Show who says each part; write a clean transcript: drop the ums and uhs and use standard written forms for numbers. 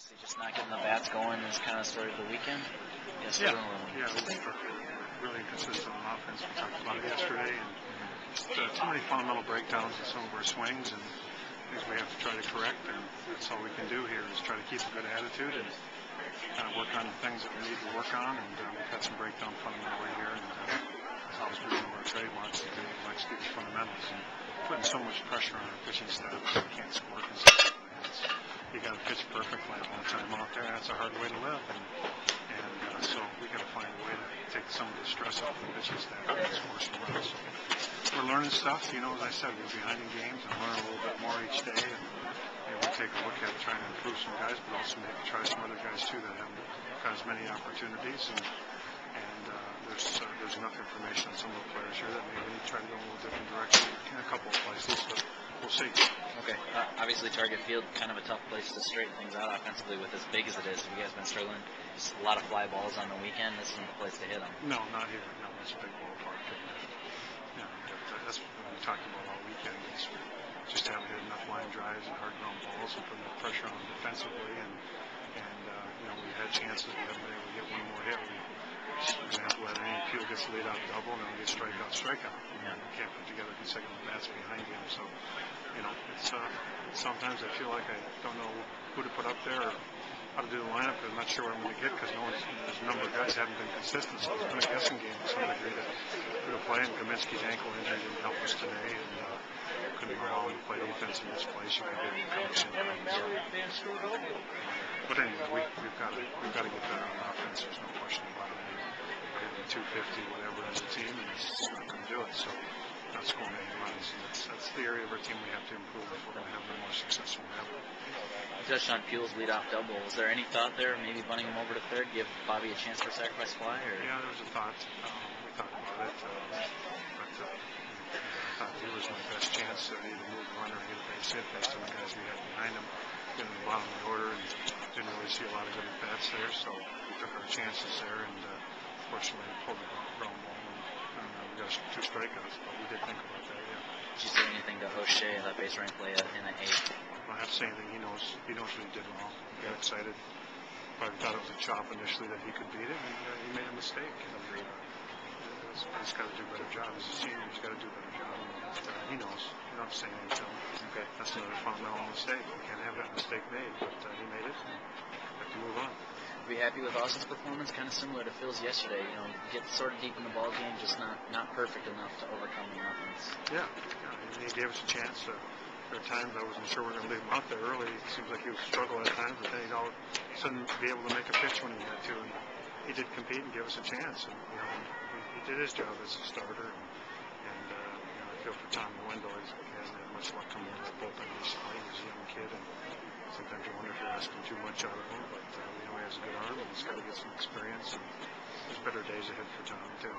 Speaker 1: Obviously, just not getting the bats going is kind of started the weekend. Yes,
Speaker 2: yeah, we were really inconsistent on offense. We talked about it yesterday, and just too many fundamental breakdowns in some of our swings and things we have to try to correct. And that's all we can do here is try to keep a good attitude and kind of work on the things that we need to work on. And we've had some breakdown fundamentally here, and that's always been one of our trademarks. We like to keep the fundamentals and putting so much pressure on our pitching staff that we can't score consistently. You got to pitch perfectly all the time out there. That's a hard way to live, and so we got to find a way to take some of the stress off the pitching staff and score some runs. So we're learning stuff. As I said, we're behind in games and learning a little bit more each day. And we take a look at trying to improve some guys, but also maybe try some other guys too that haven't got as many opportunities. And there's enough information on some of the players here that maybe we need to try to go in a little different direction in a couple of places, but we'll see.
Speaker 1: Okay. Obviously, Target Field, kind of a tough place to straighten things out offensively with as big as it is. Have you guys been struggling? Just a lot of fly balls on the weekend. This isn't the place to hit them.
Speaker 2: No, not here. No, it's a big ballpark. That's what we talked about all weekend. Is we just haven't hit enough line drives and hard ground balls and put enough pressure on them defensively. And we've had chances. We haven't been able to get one more hit. For example, at any field gets laid out double, and then we get strikeout.
Speaker 1: Yeah.
Speaker 2: We can't put together consecutive bats behind him. So, it's sometimes I feel like I don't know who to put up there or how to do the lineup because I'm not sure what I'm going to get because there's a number of guys haven't been consistent. So it's been a guessing game to some degree who to play. And Kaminsky's ankle injury didn't help us today, and couldn't allow him to play defense in this place. You could get him coaching. But anyway, we've got to get better on offense. There's no question about it. We're hitting 250, whatever, as a team, and it's not going to do it. So not scoring any runs. And that's the area of our team we have to improve if we're going to have a more successful level.
Speaker 1: You touched on Puel's leadoff double. Was there any thought there, maybe bunting him over to third, give Bobby a chance for a sacrifice fly? Or?
Speaker 2: Yeah, there was a thought. We thought about it, but I thought he was my best chance to either move the runner or get a base hit based on the guys we had behind him, getting the bottom of the order, and didn't really see a lot of good at-bats there, so we took our chances there, and fortunately pulled the ground ball, and we got 2 strikeouts, but we did think about that, yeah.
Speaker 1: Did you say anything to O'Shea, that base running play in the 8th?
Speaker 2: I don't have to say anything. He knows what he did wrong. He got excited. Probably thought it was a chop initially that he could beat it, and he made a mistake. He's got to do a better job. As a senior, he's got to do a better job. And, he knows. You don't have to say anything to him.
Speaker 1: Okay.
Speaker 2: That's another fundamental mistake. You can't have that mistake made, but he made it, and you have to move on.
Speaker 1: Are you happy with Austin's performance? Kind of similar to Phil's yesterday. Get sort of deep in the ball game, just not perfect enough to overcome the offense.
Speaker 2: Yeah. He gave us a chance. There were times I wasn't sure we were going to leave him out there early. It seems like he would struggle at times, but then he'd all of a sudden be able to make a pitch when he had to. And he did compete and give us a chance. And he did his job as a starter. And I feel for Tom Wendell. He hasn't had much luck coming into the bullpen recently. He's a young kid, and sometimes you wonder if you're asking too much out of him. But we know he has a good arm, and he's got to get some experience. And there's better days ahead for Tom too.